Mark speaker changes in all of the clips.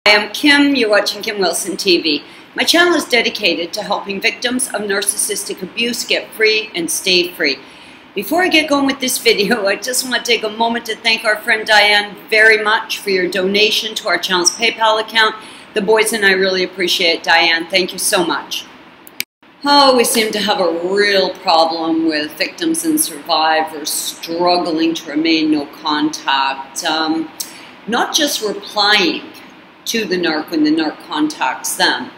Speaker 1: Hi, I'm Kim. You're watching Kim Wilson TV. My channel is dedicated to helping victims of narcissistic abuse get free and stay free. Before I get going with this video, I just want to take a moment to thank our friend Diane very much for your donation to our channel's PayPal account. The boys and I really appreciate it, Diane. Thank you so much. Oh, we seem to have a real problem with victims and survivors struggling to remain no contact. Not just replying to the narc when the narc contacts them,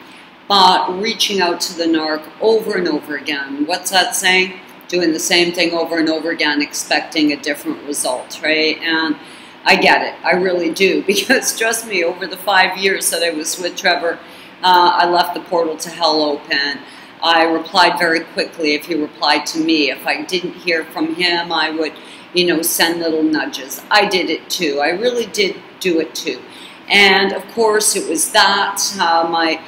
Speaker 1: but reaching out to the narc over and over again. What's that saying? Doing the same thing over and over again, expecting a different result, right? And I get it. I really do. Because trust me, over the 5 years that I was with Trevor, I left the portal to hell open. I replied very quickly if he replied to me. If I didn't hear from him, I would, send little nudges. I did it too. I really did do it too. And of course, it was that, my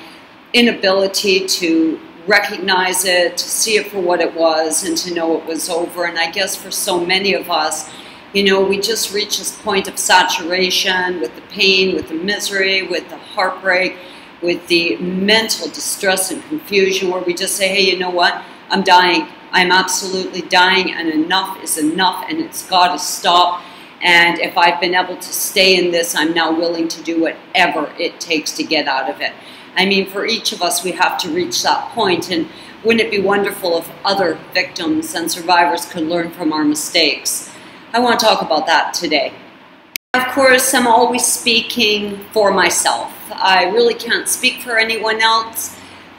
Speaker 1: inability to recognize it, to see it for what it was, and to know it was over. And I guess for so many of us, we just reach this point of saturation with the pain, with the misery, with the heartbreak, with the mental distress and confusion, where we just say, hey, you know what? I'm dying. I'm absolutely dying, and enough is enough, and it's got to stop. And if I've been able to stay in this, I'm now willing to do whatever it takes to get out of it. I mean, for each of us, we have to reach that point. And wouldn't it be wonderful if other victims and survivors could learn from our mistakes? I want to talk about that today. Of course, I'm always speaking for myself. I really can't speak for anyone else,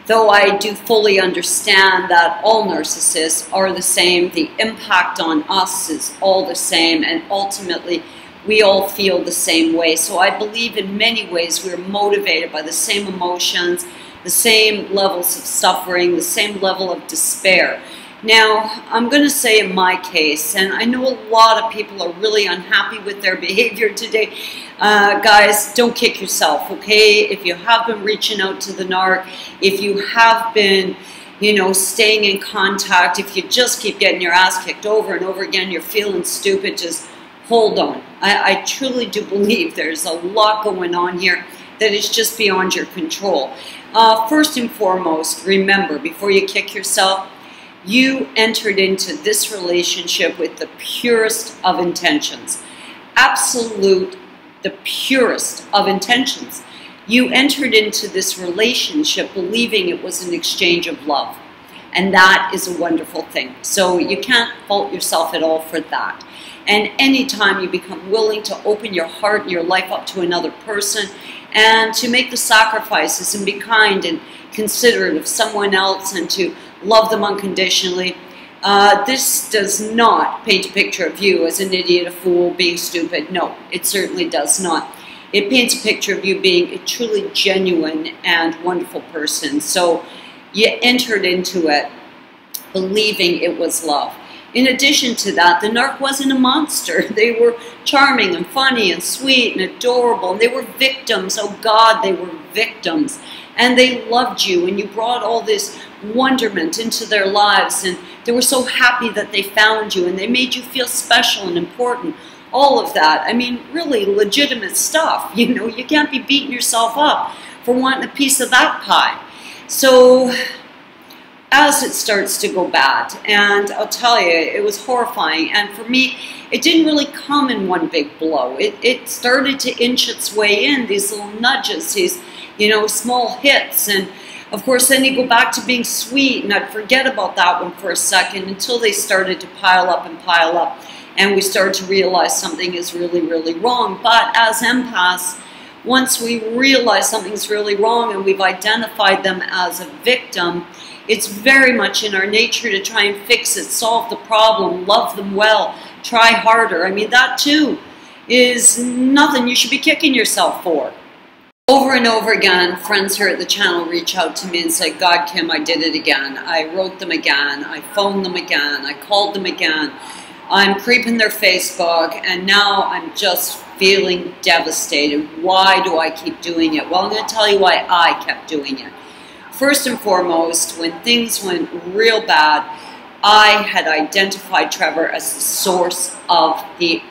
Speaker 1: though I do fully understand that all narcissists are the same. The impact on us is all the same, and ultimately we all feel the same way. So I believe in many ways we're motivated by the same emotions, the same levels of suffering, the same level of despair. Now, I'm going to say in my case, and I know a lot of people are really unhappy with their behavior today, guys, don't kick yourself, okay? If you have been reaching out to the narc, if you have been, staying in contact, if you just keep getting your ass kicked over and over again, you're feeling stupid, just hold on. I truly do believe there's a lot going on here that is just beyond your control. First and foremost, remember, before you kick yourself, you entered into this relationship with the purest of intentions. The purest of intentions. You entered into this relationship believing it was an exchange of love. And that is a wonderful thing. So you can't fault yourself at all for that. And anytime you become willing to open your heart and your life up to another person and to make the sacrifices and be kind and considerate of someone else and to love them unconditionally, this does not paint a picture of you as an idiot, a fool, being stupid. No, it certainly does not. It paints a picture of you being a truly genuine and wonderful person. So you entered into it believing it was love. In addition to that, the narc wasn't a monster. They were charming and funny and sweet and adorable. And they were victims. Oh God, they were victims. And they loved you, and you brought all this wonderment into their lives, and they were so happy that they found you, and they made you feel special and important. All of that. I mean, really legitimate stuff. You can't be beating yourself up for wanting a piece of that pie. So as it starts to go bad, and I'll tell you, it was horrifying, and for me, it didn't really come in one big blow. It started to inch its way in, these little nudges, these small hits, and of course then you go back to being sweet, and I'd forget about that one for a second until they started to pile up, and we started to realize something is really, really wrong. But as empaths, once we realize something's really wrong and we've identified them as a victim, it's very much in our nature to try and fix it, solve the problem, love them well, try harder. I mean, that too is nothing you should be kicking yourself for. Over and over again, friends here at the channel reach out to me and say, God, Kim, I did it again. I wrote them again. I phoned them again. I called them again. I'm creeping their Facebook, and now I'm just feeling devastated. Why do I keep doing it? Well, I'm going to tell you why I kept doing it. First and foremost, when things went real bad, I had identified Trevor as the source of the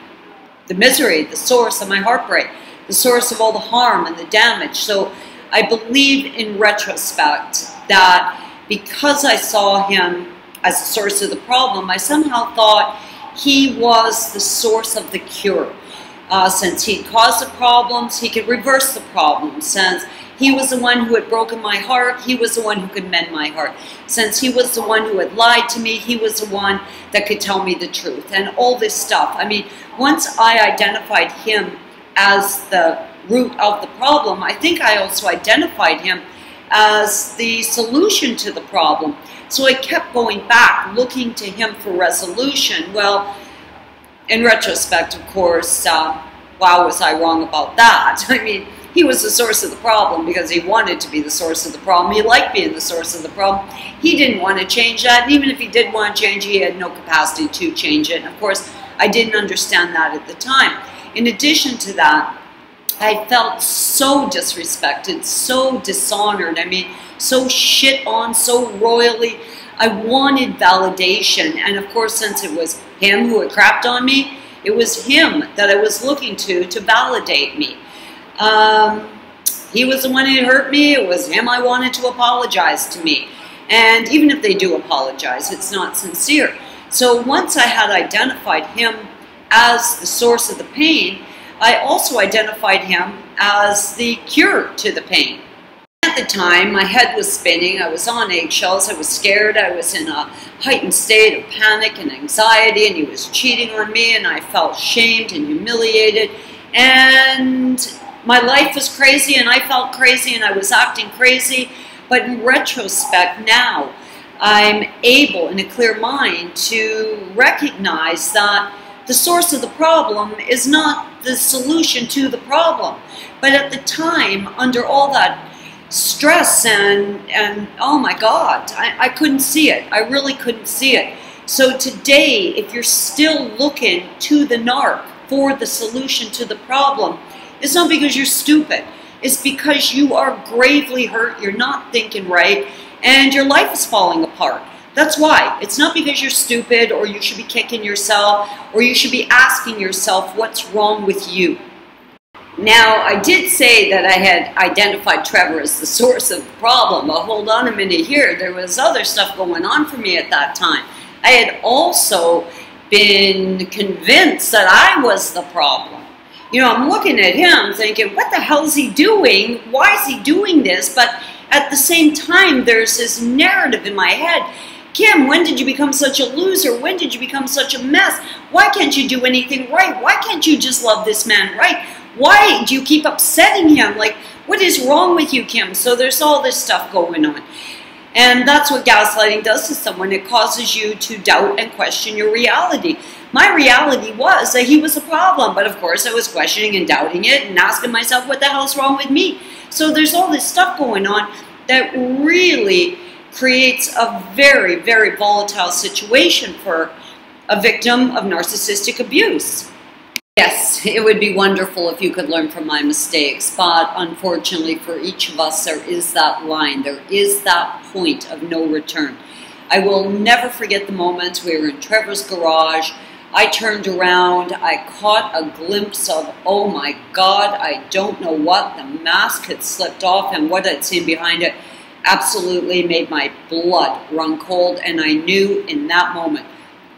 Speaker 1: misery, the source of my heartbreak. the source of all the harm and the damage. So I believe in retrospect that because I saw him as the source of the problem, I somehow thought he was the source of the cure. Since he caused the problems, he could reverse the problems. Since he was the one who had broken my heart, he was the one who could mend my heart. Since he was the one who had lied to me, he was the one that could tell me the truth. And all this stuff. I mean, once I identified him as the root of the problem, I think I also identified him as the solution to the problem. So I kept going back, looking to him for resolution. Well, in retrospect, of course, wow, was I wrong about that. I mean, he was the source of the problem because he wanted to be the source of the problem. He liked being the source of the problem. He didn't want to change that. And even if he did want to change it, he had no capacity to change it. And of course, I didn't understand that at the time. In addition to that, I felt so disrespected, so dishonored. I mean, so shit on, so royally. I wanted validation. And of course, since it was him who had crapped on me, it was him that I was looking to validate me. He was the one who hurt me. It was him I wanted to apologize to me. And even if they do apologize, it's not sincere. So once I had identified him as the source of the pain, I also identified him as the cure to the pain. At the time, my head was spinning, I was on eggshells, I was scared, I was in a heightened state of panic and anxiety, and he was cheating on me, and I felt shamed and humiliated, and my life was crazy, and I felt crazy, and I was acting crazy. But in retrospect now, I'm able, in a clear mind, to recognize that the source of the problem is not the solution to the problem. But at the time, under all that stress and oh my God, I couldn't see it. I really couldn't see it. So today, if you're still looking to the narc for the solution to the problem, it's not because you're stupid. It's because you are gravely hurt, you're not thinking right, and your life is falling apart. That's why. It's not because you're stupid or you should be kicking yourself or you should be asking yourself what's wrong with you. Now, I did say that I had identified Trevor as the source of the problem, but hold on a minute here. There was other stuff going on for me at that time. I had also been convinced that I was the problem. You know, I'm looking at him thinking, what the hell is he doing? Why is he doing this? But at the same time, there's this narrative in my head. Kim, when did you become such a loser? When did you become such a mess? Why can't you do anything right? Why can't you just love this man right? Why do you keep upsetting him? Like, what is wrong with you, Kim? So there's all this stuff going on. And that's what gaslighting does to someone. It causes you to doubt and question your reality. My reality was that he was the problem. But of course, I was questioning and doubting it and asking myself, what the hell's wrong with me? So there's all this stuff going on that really creates a very, very volatile situation for a victim of narcissistic abuse. Yes, it would be wonderful if you could learn from my mistakes, but unfortunately for each of us, there is that line, there is that point of no return. I will never forget the moment we were in Trevor's garage. I turned around, I caught a glimpse of, oh my God, I don't know what, the mask had slipped off, and what I'd seen behind it absolutely made my blood run cold, and I knew in that moment,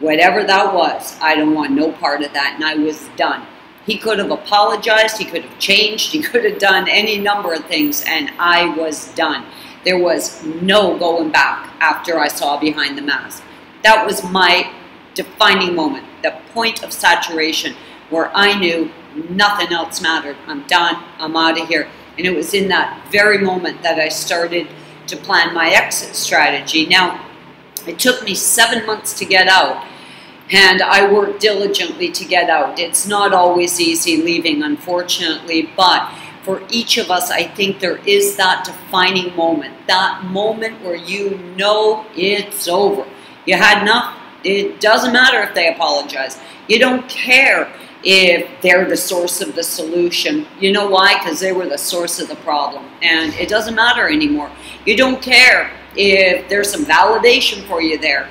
Speaker 1: whatever that was, I don't want no part of that, and I was done. He could have apologized, he could have changed, he could have done any number of things, and I was done. There was no going back after I saw behind the mask. That was my defining moment, the point of saturation, where I knew nothing else mattered. I'm done, I'm out of here. And it was in that very moment that I started to plan my exit strategy. Now, it took me 7 months to get out, and I worked diligently to get out. It's not always easy leaving, unfortunately, but for each of us, I think there is that defining moment, that moment where you know it's over. You had enough. It doesn't matter if they apologize. You don't care if they're the source of the solution. You know why? Because they were the source of the problem, and it doesn't matter anymore. You don't care if there's some validation for you there.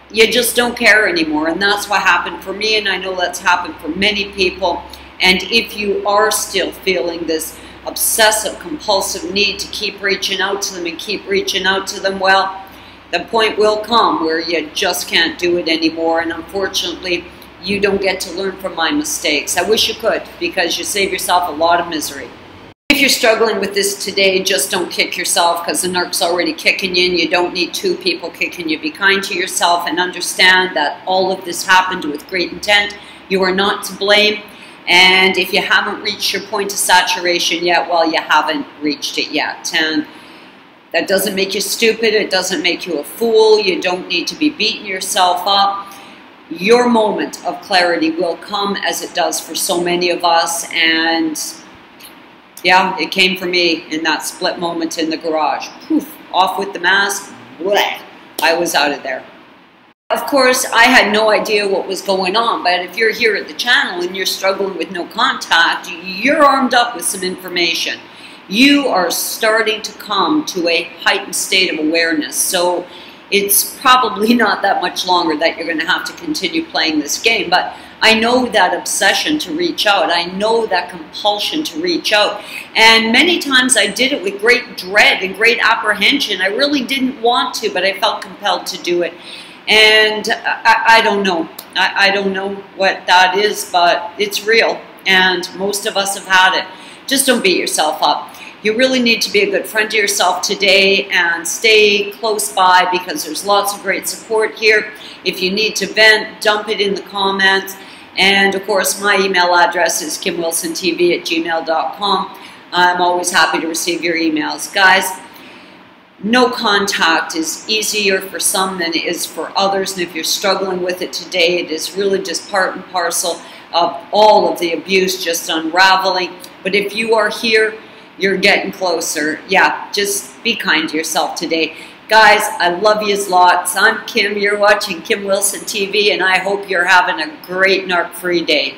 Speaker 1: You just don't care anymore, and that's what happened for me, and I know that's happened for many people. And if you are still feeling this obsessive compulsive need to keep reaching out to them and keep reaching out to them, well, the point will come where you just can't do it anymore, and unfortunately you don't get to learn from my mistakes. I wish you could, because you save yourself a lot of misery. If you're struggling with this today, just don't kick yourself, because the narc's already kicking you and you don't need two people kicking you. Be kind to yourself and understand that all of this happened with great intent. You are not to blame. And if you haven't reached your point of saturation yet, well, you haven't reached it yet. And that doesn't make you stupid. It doesn't make you a fool. You don't need to be beating yourself up. Your moment of clarity will come, as it does for so many of us. And yeah, it came for me in that split moment in the garage. Poof, off with the mask. Blech, I was out of there. Of course, I had no idea what was going on, but if you're here at the channel and you're struggling with no contact, you're armed up with some information. You are starting to come to a heightened state of awareness, so it's probably not that much longer that you're going to have to continue playing this game. But I know that obsession to reach out. I know that compulsion to reach out. And many times I did it with great dread and great apprehension. I really didn't want to, but I felt compelled to do it. And I don't know. I don't know what that is, but it's real. And most of us have had it. Just don't beat yourself up. You really need to be a good friend to yourself today and stay close by, because there's lots of great support here. If you need to vent, dump it in the comments. And of course, my email address is kimwilsontv@gmail.com. I'm always happy to receive your emails. Guys, no contact is easier for some than it is for others. And if you're struggling with it today, it is really just part and parcel of all of the abuse just unraveling. But if you are here, you're getting closer. Yeah, just be kind to yourself today. Guys, I love yous lots. I'm Kim. You're watching Kim Wilson TV, and I hope you're having a great narc-free day.